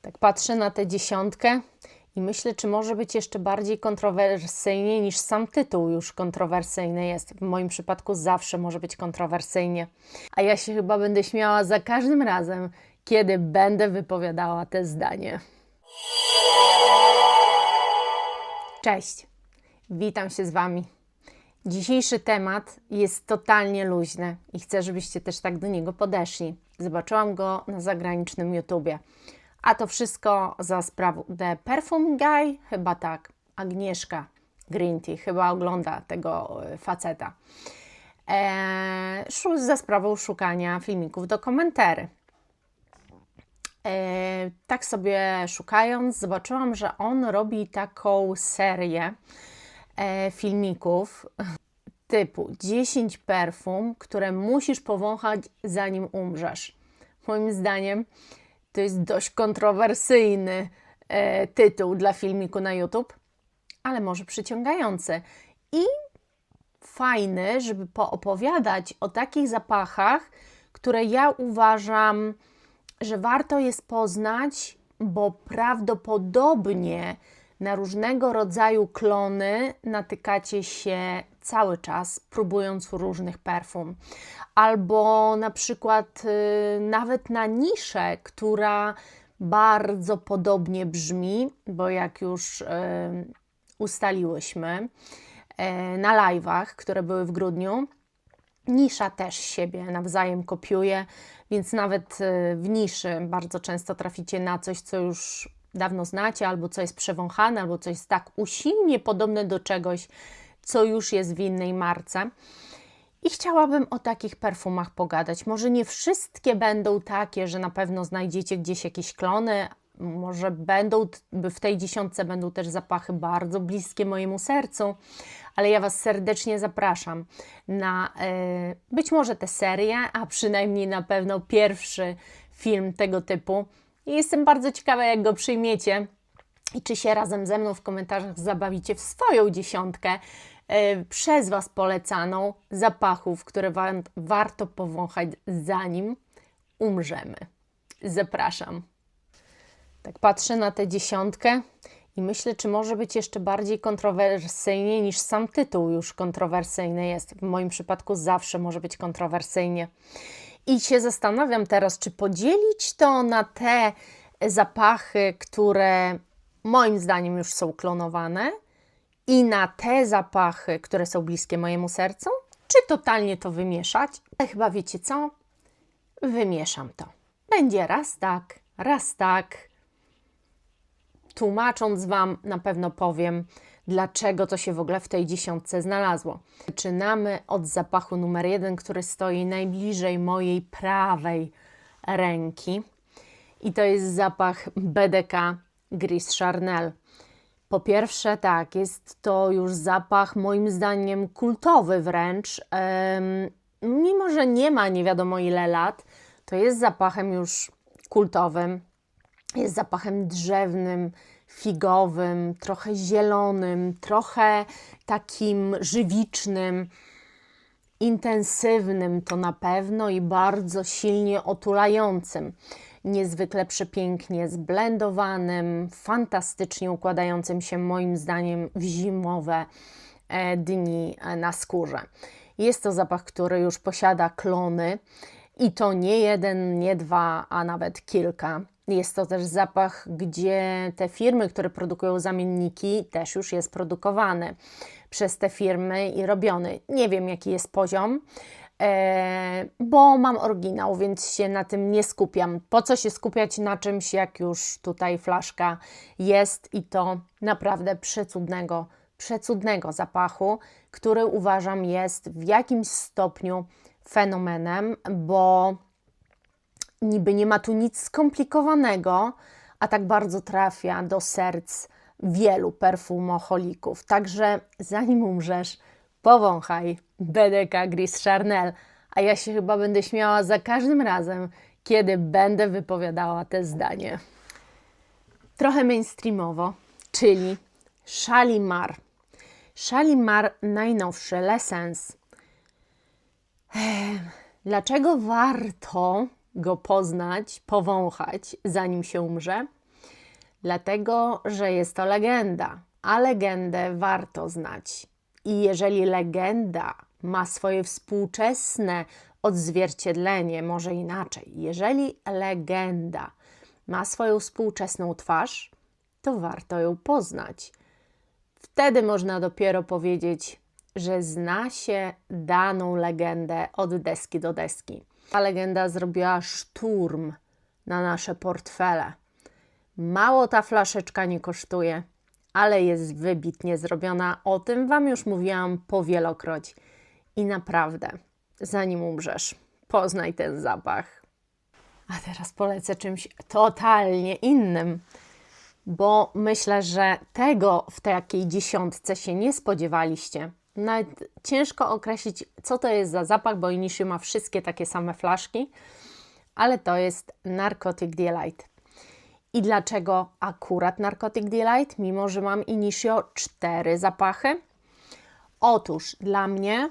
Tak patrzę na tę dziesiątkę i myślę, czy może być jeszcze bardziej kontrowersyjnie niż sam tytuł już kontrowersyjny jest. W moim przypadku zawsze może być kontrowersyjnie. A ja się chyba będę śmiała za każdym razem, kiedy będę wypowiadała te zdanie. Cześć, witam się z Wami. Dzisiejszy temat jest totalnie luźny i chcę, żebyście też tak do niego podeszli. Zobaczyłam go na zagranicznym YouTubie. A to wszystko za sprawą The Perfume Guy, chyba tak, Agnieszka Green Tea, chyba ogląda tego faceta. Za sprawą szukania filmików do komentarzy. Tak sobie szukając, zobaczyłam, że on robi taką serię filmików typu 10 perfum, które musisz powąchać zanim umrzesz. Moim zdaniem to jest dość kontrowersyjny tytuł dla filmiku na YouTube, ale może przyciągający i fajny, żeby poopowiadać o takich zapachach, które ja uważam, że warto jest poznać, bo prawdopodobnie na różnego rodzaju klony natykacie się cały czas, próbując różnych perfum. Albo na przykład nawet na niszę, która bardzo podobnie brzmi, bo jak już ustaliłyśmy na live'ach, które były w grudniu, nisza też siebie nawzajem kopiuje, więc nawet w niszy bardzo często traficie na coś, co już dawno znacie, albo co jest przewąchane, albo co jest tak usilnie podobne do czegoś, co już jest w innej marce. I chciałabym o takich perfumach pogadać. Może nie wszystkie będą takie, że na pewno znajdziecie gdzieś jakieś klony, może w tej dziesiątce będą też zapachy bardzo bliskie mojemu sercu, ale ja Was serdecznie zapraszam na być może tę serię, a przynajmniej na pewno pierwszy film tego typu. I jestem bardzo ciekawa, jak go przyjmiecie i czy się razem ze mną w komentarzach zabawicie w swoją dziesiątkę przez Was polecaną zapachów, które warto powąchać zanim umrzemy. Zapraszam. Tak patrzę na tę dziesiątkę i myślę, czy może być jeszcze bardziej kontrowersyjnie niż sam tytuł już kontrowersyjny jest. W moim przypadku zawsze może być kontrowersyjnie. I się zastanawiam teraz, czy podzielić to na te zapachy, które moim zdaniem już są klonowane i na te zapachy, które są bliskie mojemu sercu, czy totalnie to wymieszać. Ale chyba wiecie co? Wymieszam to. Będzie raz tak. Tłumacząc Wam, na pewno powiem, dlaczego to się w ogóle w tej dziesiątce znalazło. Zaczynamy od zapachu numer 1, który stoi najbliżej mojej prawej ręki. I to jest zapach BDK Gris Charnel. Po pierwsze, tak, jest to już zapach moim zdaniem kultowy wręcz. Mimo że nie ma nie wiadomo ile lat, to jest zapachem już kultowym. Jest zapachem drzewnym, figowym, trochę zielonym, trochę takim żywicznym, intensywnym to na pewno i bardzo silnie otulającym. Niezwykle przepięknie zblendowanym, fantastycznie układającym się moim zdaniem w zimowe dni na skórze. Jest to zapach, który już posiada klony i to nie jeden, nie dwa, a nawet kilka. Jest to też zapach, gdzie te firmy, które produkują zamienniki, też już jest produkowany przez te firmy i robiony. Nie wiem, jaki jest poziom, bo mam oryginał, więc się na tym nie skupiam. Po co się skupiać na czymś, jak już tutaj flaszka jest i to naprawdę przecudnego zapachu, który uważam jest w jakimś stopniu fenomenem, bo niby nie ma tu nic skomplikowanego, a tak bardzo trafia do serc wielu perfumoholików. Także zanim umrzesz, powąchaj BDK Gris Charnel, a ja się chyba będę śmiała za każdym razem, kiedy będę wypowiadała te zdanie. Trochę mainstreamowo, czyli Shalimar. Shalimar najnowszy, L'Essence. Dlaczego warto go poznać, powąchać, zanim się umrze? Dlatego, że jest to legenda, a legendę warto znać. I jeżeli legenda ma swoje współczesne odzwierciedlenie, może inaczej, jeżeli legenda ma swoją współczesną twarz, to warto ją poznać. Wtedy można dopiero powiedzieć, że zna się daną legendę od deski do deski. Ta legenda zrobiła szturm na nasze portfele. Mało ta flaszeczka nie kosztuje, ale jest wybitnie zrobiona. O tym Wam już mówiłam powielokroć. I naprawdę, zanim umrzesz, poznaj ten zapach. A teraz polecę czymś totalnie innym, bo myślę, że tego w takiej dziesiątce się nie spodziewaliście. Nawet ciężko określić, co to jest za zapach, bo Initio ma wszystkie takie same flaszki, ale to jest Narcotic Delight. I dlaczego akurat Narcotic Delight, mimo że mam Initio 4 zapachy? Otóż dla mnie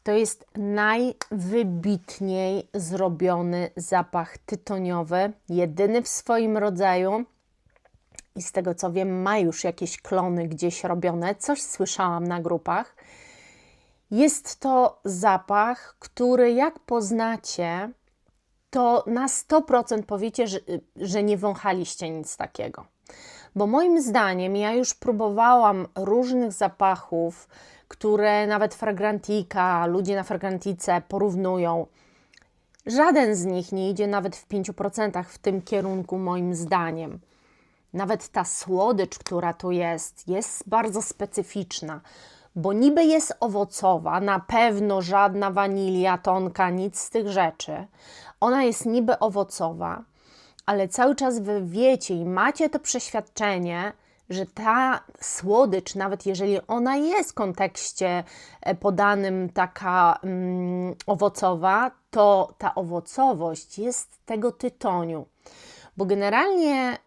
to jest najwybitniej zrobiony zapach tytoniowy, jedyny w swoim rodzaju. I z tego co wiem, ma już jakieś klony gdzieś robione, coś słyszałam na grupach. Jest to zapach, który jak poznacie, to na 100% powiecie, że nie wąchaliście nic takiego. Bo moim zdaniem, ja już próbowałam różnych zapachów, które nawet Fragrantica, ludzie na Fragrantice porównują. Żaden z nich nie idzie nawet w 5% w tym kierunku moim zdaniem. Nawet ta słodycz, która tu jest bardzo specyficzna, bo niby jest owocowa, na pewno żadna wanilia, tonka, nic z tych rzeczy. Ona jest niby owocowa, ale cały czas wy wiecie i macie to przeświadczenie, że ta słodycz, nawet jeżeli ona jest w kontekście podanym taka owocowa, to ta owocowość jest tego tytoniu. Bo generalnie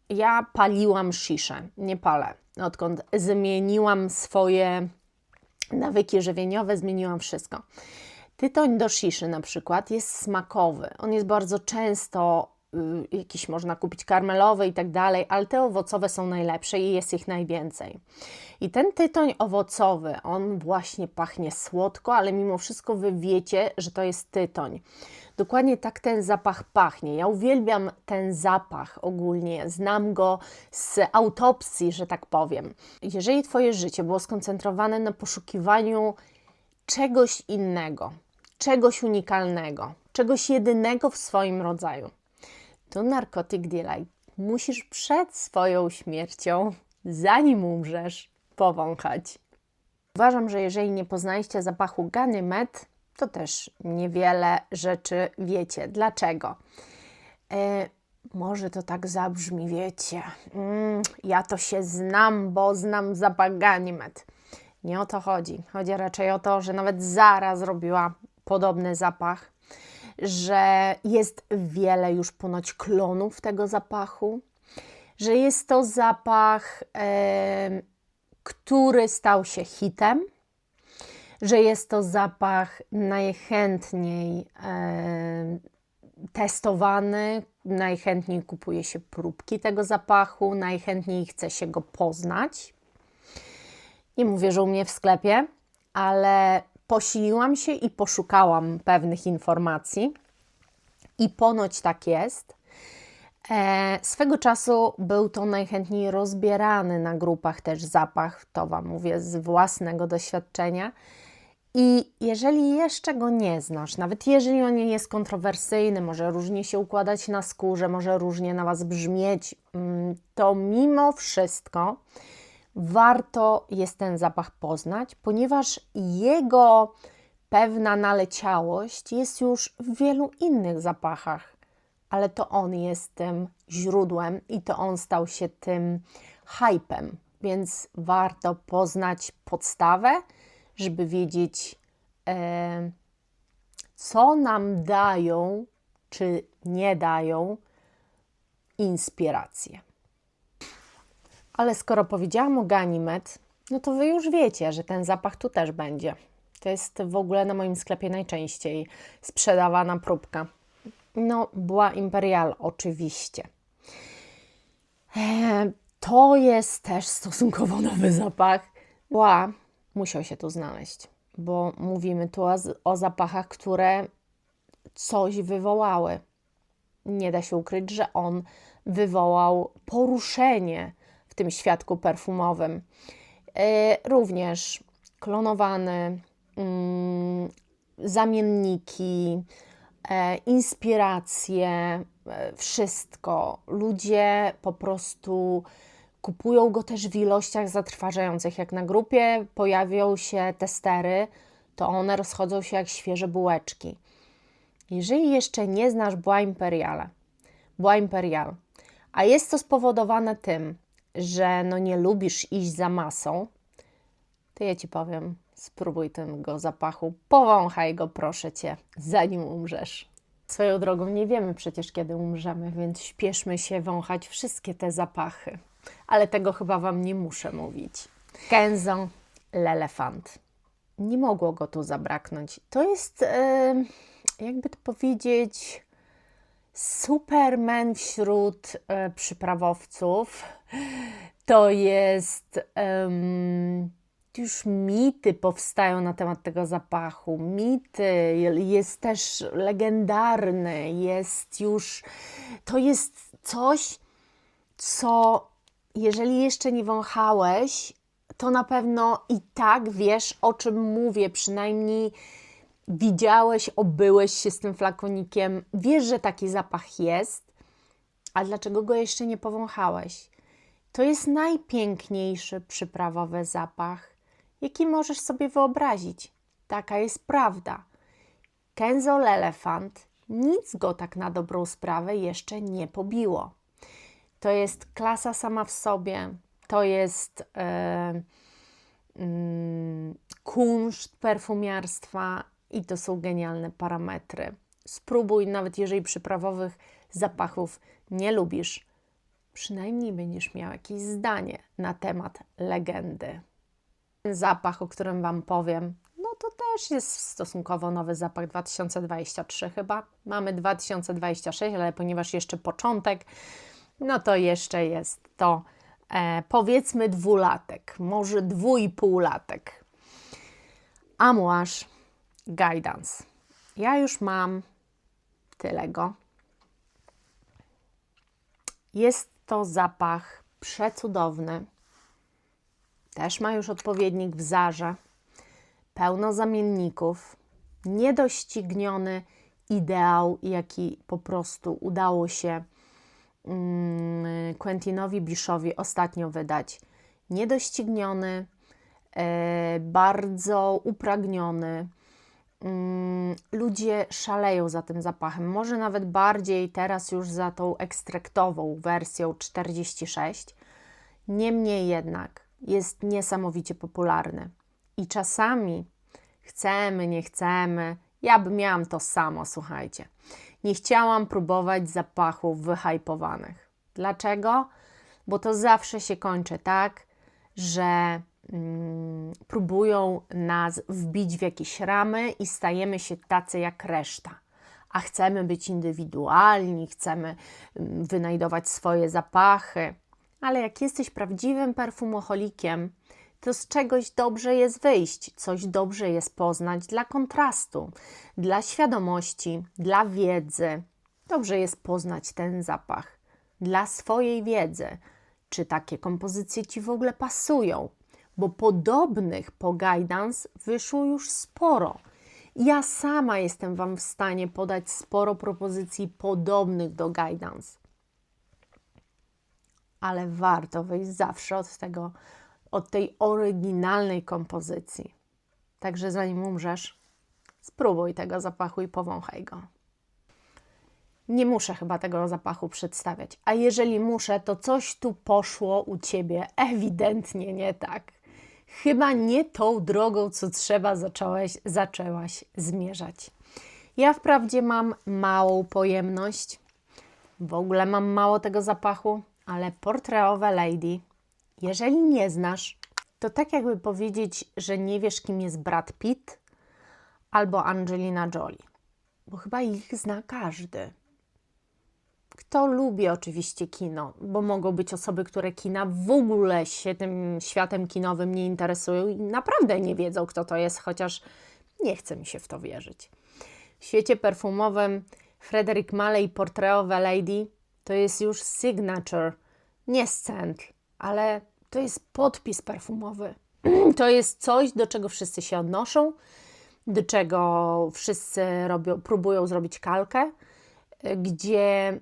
ja paliłam sziszę, nie palę. Odkąd zmieniłam swoje nawyki żywieniowe, zmieniłam wszystko. Tytoń do sziszy na przykład jest smakowy. On jest bardzo często jakiś można kupić karmelowy i tak dalej, ale te owocowe są najlepsze i jest ich najwięcej. I ten tytoń owocowy, on właśnie pachnie słodko, ale mimo wszystko wy wiecie, że to jest tytoń. Dokładnie tak ten zapach pachnie. Ja uwielbiam ten zapach ogólnie. Znam go z autopsji, że tak powiem. Jeżeli Twoje życie było skoncentrowane na poszukiwaniu czegoś innego, czegoś unikalnego, czegoś jedynego w swoim rodzaju, to Narcotic Delight musisz przed swoją śmiercią, zanim umrzesz, powąchać. Uważam, że jeżeli nie poznaliście zapachu Ganymed, to też niewiele rzeczy wiecie. Dlaczego? Może to tak zabrzmi, wiecie, ja to się znam, bo znam zapach Ganymed. Nie o to chodzi. Chodzi raczej o to, że nawet Zara zrobiła podobny zapach, że jest wiele już ponoć klonów tego zapachu, że jest to zapach, który stał się hitem, że jest to zapach najchętniej testowany, najchętniej kupuje się próbki tego zapachu, najchętniej chce się go poznać. Nie mówię, że u mnie w sklepie, ale posiliłam się i poszukałam pewnych informacji i ponoć tak jest. Swego czasu był to najchętniej rozbierany na grupach też zapach, to Wam mówię z własnego doświadczenia. I jeżeli jeszcze go nie znasz, nawet jeżeli on nie jest kontrowersyjny, może różnie się układać na skórze, może różnie na Was brzmieć, to mimo wszystko warto jest ten zapach poznać, ponieważ jego pewna naleciałość jest już w wielu innych zapachach, ale to on jest tym źródłem i to on stał się tym hypem, więc warto poznać podstawę, żeby wiedzieć, co nam dają, czy nie dają inspiracje. Ale skoro powiedziałam o Ganymed, no to Wy już wiecie, że ten zapach tu też będzie. To jest w ogóle na moim sklepie najczęściej sprzedawana próbka. No, Bois Imperial oczywiście. To jest też stosunkowo nowy zapach. Musiał się tu znaleźć, bo mówimy tu o zapachach, które coś wywołały. Nie da się ukryć, że on wywołał poruszenie w tym świadku perfumowym. Również klonowany, zamienniki, inspiracje, wszystko. Ludzie po prostu kupują go też w ilościach zatrważających. Jak na grupie pojawią się testery, to one rozchodzą się jak świeże bułeczki. Jeżeli jeszcze nie znasz Bois Imperial, a jest to spowodowane tym, że nie lubisz iść za masą, to ja Ci powiem, spróbuj tego zapachu, powąchaj go, proszę Cię, zanim umrzesz. Swoją drogą nie wiemy przecież, kiedy umrzemy, więc śpieszmy się wąchać wszystkie te zapachy. Ale tego chyba Wam nie muszę mówić. Kenzo L'Elefant. Nie mogło go tu zabraknąć. To jest, jakby to powiedzieć, Superman wśród przyprawowców. To jest... już mity powstają na temat tego zapachu. Mity, jest też legendarny, to jest coś, co jeżeli jeszcze nie wąchałeś, to na pewno i tak wiesz, o czym mówię, przynajmniej widziałeś, obyłeś się z tym flakonikiem, wiesz, że taki zapach jest, a dlaczego go jeszcze nie powąchałeś? To jest najpiękniejszy przyprawowy zapach, jaki możesz sobie wyobrazić. Taka jest prawda. Kenzo L'Elefant, nic go tak na dobrą sprawę jeszcze nie pobiło. To jest klasa sama w sobie, to jest kunszt perfumiarstwa i to są genialne parametry. Spróbuj, nawet jeżeli przyprawowych zapachów nie lubisz, przynajmniej będziesz miał jakieś zdanie na temat legendy. Ten zapach, o którym Wam powiem, to też jest stosunkowo nowy zapach, 2023 chyba. Mamy 2026, ale ponieważ jeszcze początek, to jeszcze jest to powiedzmy 2-latek, może 2,5-latek. Amouage Guidance. Ja już mam tyle go. Jest to zapach przecudowny. Też ma już odpowiednik w Zarze. Pełno zamienników. Niedościgniony ideał, jaki po prostu udało się Quentinowi Bishowi ostatnio wydać. Niedościgniony, bardzo upragniony. Ludzie szaleją za tym zapachem, może nawet bardziej teraz już za tą ekstraktową wersją 46. Niemniej jednak jest niesamowicie popularny. I czasami chcemy, nie chcemy, ja bym miałam to samo, słuchajcie. Nie chciałam próbować zapachów wyhypowanych. Dlaczego? Bo to zawsze się kończy tak, że próbują nas wbić w jakieś ramy i stajemy się tacy jak reszta. A chcemy być indywidualni, chcemy wynajdować swoje zapachy. Ale jak jesteś prawdziwym perfumoholikiem, to z czegoś dobrze jest wyjść, coś dobrze jest poznać dla kontrastu, dla świadomości, dla wiedzy. Dobrze jest poznać ten zapach dla swojej wiedzy, czy takie kompozycje Ci w ogóle pasują, bo podobnych po Guidance wyszło już sporo. Ja sama jestem Wam w stanie podać sporo propozycji podobnych do Guidance. Ale warto wyjść zawsze od tej oryginalnej kompozycji. Także zanim umrzesz, spróbuj tego zapachu i powąchaj go. Nie muszę chyba tego zapachu przedstawiać, a jeżeli muszę, to coś tu poszło u Ciebie ewidentnie nie tak. Chyba nie tą drogą, co trzeba, zaczęłaś zmierzać. Ja wprawdzie mam małą pojemność, w ogóle mam mało tego zapachu, ale portreowe Lady, jeżeli nie znasz, to tak jakby powiedzieć, że nie wiesz, kim jest Brad Pitt albo Angelina Jolie, bo chyba ich zna każdy. Kto lubi oczywiście kino, bo mogą być osoby, które kina w ogóle się tym światem kinowym nie interesują i naprawdę nie wiedzą, kto to jest, chociaż nie chce mi się w to wierzyć. W świecie perfumowym Frederic Malle Portrait of a Lady to jest już signature, nie scent, ale to jest podpis perfumowy. To jest coś, do czego wszyscy się odnoszą, do czego wszyscy próbują zrobić kalkę, gdzie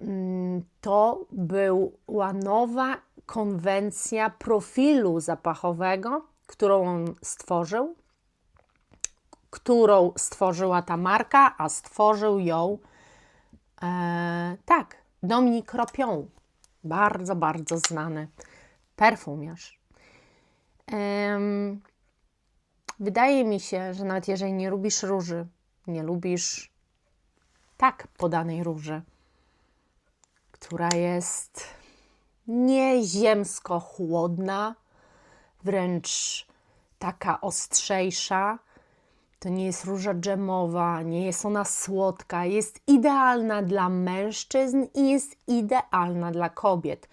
to była nowa konwencja profilu zapachowego, którą on stworzył, którą stworzyła ta marka, a stworzył ją Dominique Ropion, bardzo, bardzo znany perfumiarz. Wydaje mi się, że nawet jeżeli nie lubisz róży, nie lubisz tak podanej róży, która jest nieziemsko chłodna, wręcz taka ostrzejsza, to nie jest róża dżemowa, nie jest ona słodka, jest idealna dla mężczyzn i jest idealna dla kobiet.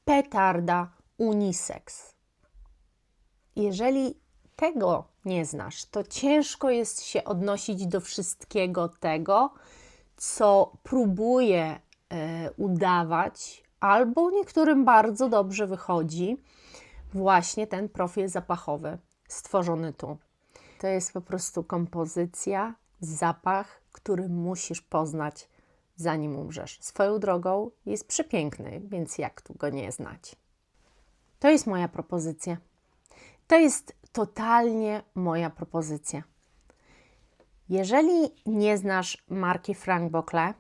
Petarda unisex. Jeżeli tego nie znasz, to ciężko jest się odnosić do wszystkiego tego, co próbuje udawać, albo niektórym bardzo dobrze wychodzi właśnie ten profil zapachowy stworzony tu. To jest po prostu kompozycja, zapach, który musisz poznać, zanim umrzesz. Swoją drogą jest przepiękny, więc jak tu go nie znać? To jest moja propozycja. To jest totalnie moja propozycja. Jeżeli nie znasz marki Franck Boclet,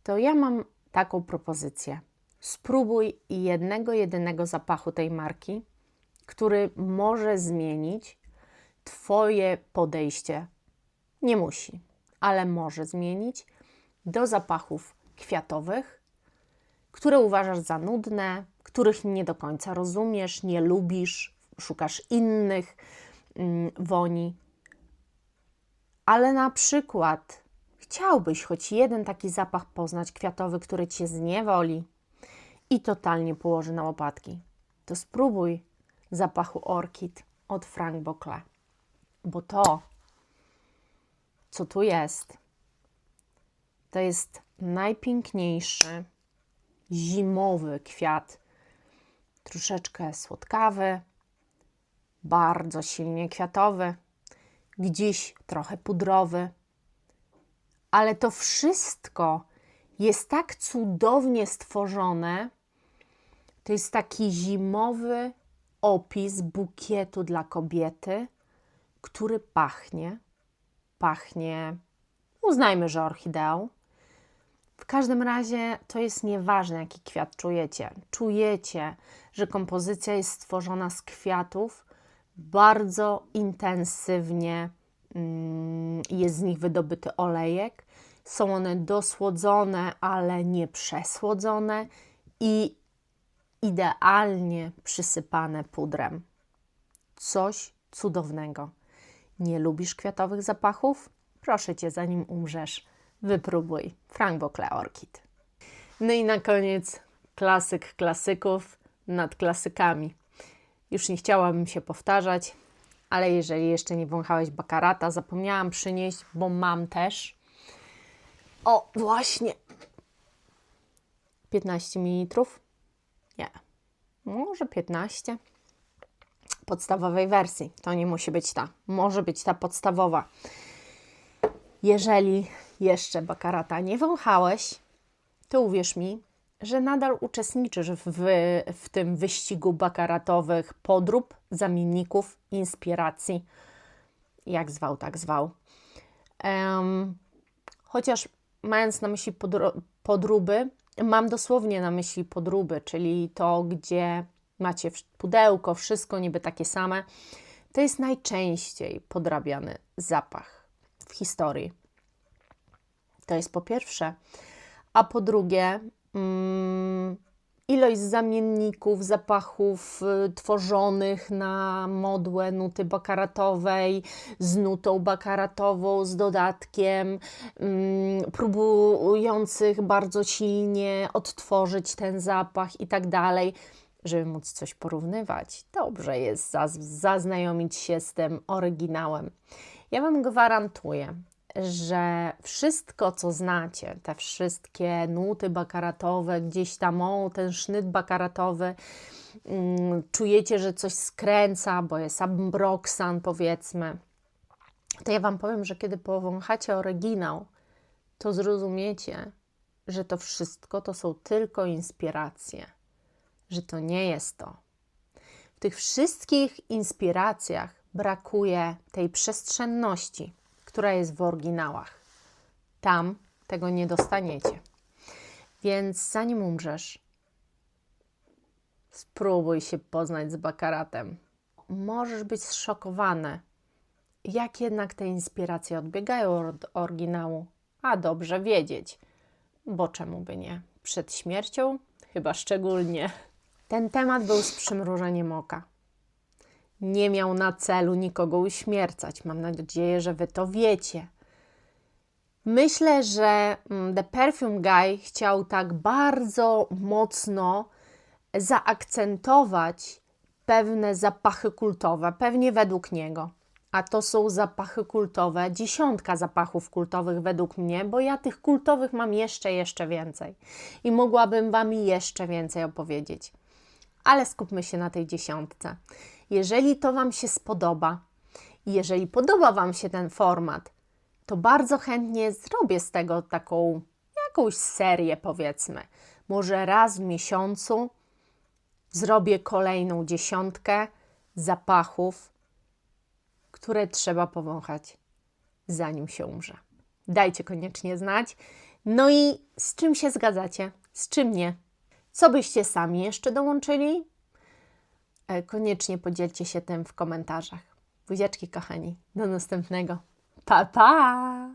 to ja mam taką propozycję. Spróbuj jedynego zapachu tej marki, który może zmienić Twoje podejście. Nie musi, ale może zmienić do zapachów kwiatowych, które uważasz za nudne, których nie do końca rozumiesz, nie lubisz, szukasz innych woni. Ale na przykład chciałbyś choć jeden taki zapach poznać kwiatowy, który Cię zniewoli i totalnie położy na łopatki, to spróbuj zapachu Orchid od Franck Boclet. Bo to, co tu jest, to jest najpiękniejszy zimowy kwiat. Troszeczkę słodkawy, bardzo silnie kwiatowy, gdzieś trochę pudrowy. Ale to wszystko jest tak cudownie stworzone. To jest taki zimowy opis bukietu dla kobiety, który pachnie, uznajmy, że orchideą. W każdym razie to jest nieważne, jaki kwiat czujecie. Czujecie, że kompozycja jest stworzona z kwiatów, bardzo intensywnie jest z nich wydobyty olejek. Są one dosłodzone, ale nie przesłodzone i idealnie przysypane pudrem. Coś cudownego. Nie lubisz kwiatowych zapachów? Proszę Cię, zanim umrzesz, wypróbuj Franck Boclet Orchid. No i na koniec klasyk klasyków nad klasykami. Już nie chciałabym się powtarzać, ale jeżeli jeszcze nie wąchałeś Baccarata, zapomniałam przynieść, bo mam też. O, właśnie. 15 ml? Nie. Może 15. Podstawowej wersji. To nie musi być ta. Może być ta podstawowa. Jeżeli jeszcze Baccarata nie wąchałeś, to uwierz mi, że nadal uczestniczysz w tym wyścigu baccaratowych podrób, zamienników, inspiracji. Jak zwał, tak zwał. Chociaż mając na myśli podróby, mam dosłownie na myśli podróby, czyli to, gdzie macie pudełko, wszystko niby takie same. To jest najczęściej podrabiany zapach w historii. To jest po pierwsze. A po drugie, ilość zamienników, zapachów tworzonych na modłę nuty bakaratowej, z nutą bakaratową, z dodatkiem, próbujących bardzo silnie odtworzyć ten zapach i tak dalej, żeby móc coś porównywać. Dobrze jest zaznajomić się z tym oryginałem. Ja Wam gwarantuję, że wszystko, co znacie, te wszystkie nuty bakaratowe, gdzieś tam ten sznyt bakaratowy, czujecie, że coś skręca, bo jest ambroxan, powiedzmy, to ja Wam powiem, że kiedy powąchacie oryginał, to zrozumiecie, że to wszystko to są tylko inspiracje, że to nie jest to. W tych wszystkich inspiracjach brakuje tej przestrzenności, która jest w oryginałach. Tam tego nie dostaniecie. Więc zanim umrzesz, spróbuj się poznać z bakaratem. Możesz być zszokowany, jak jednak te inspiracje odbiegają od oryginału, a dobrze wiedzieć, bo czemu by nie? Przed śmiercią chyba szczególnie. Ten temat był z przymrużeniem oka. Nie miał na celu nikogo uśmiercać. Mam nadzieję, że Wy to wiecie. Myślę, że The Perfume Guy chciał tak bardzo mocno zaakcentować pewne zapachy kultowe, pewnie według niego. A to są zapachy kultowe, 10 zapachów kultowych według mnie, bo ja tych kultowych mam jeszcze więcej. I mogłabym Wam jeszcze więcej opowiedzieć. Ale skupmy się na tej 10. Jeżeli to Wam się spodoba i jeżeli podoba Wam się ten format, to bardzo chętnie zrobię z tego taką jakąś serię, powiedzmy. Może raz w miesiącu zrobię kolejną 10 zapachów, które trzeba powąchać, zanim się umrze. Dajcie koniecznie znać. No i z czym się zgadzacie, z czym nie? Co byście sami jeszcze dołączyli? Koniecznie podzielcie się tym w komentarzach. Buziaczki kochani, do następnego. Pa, pa!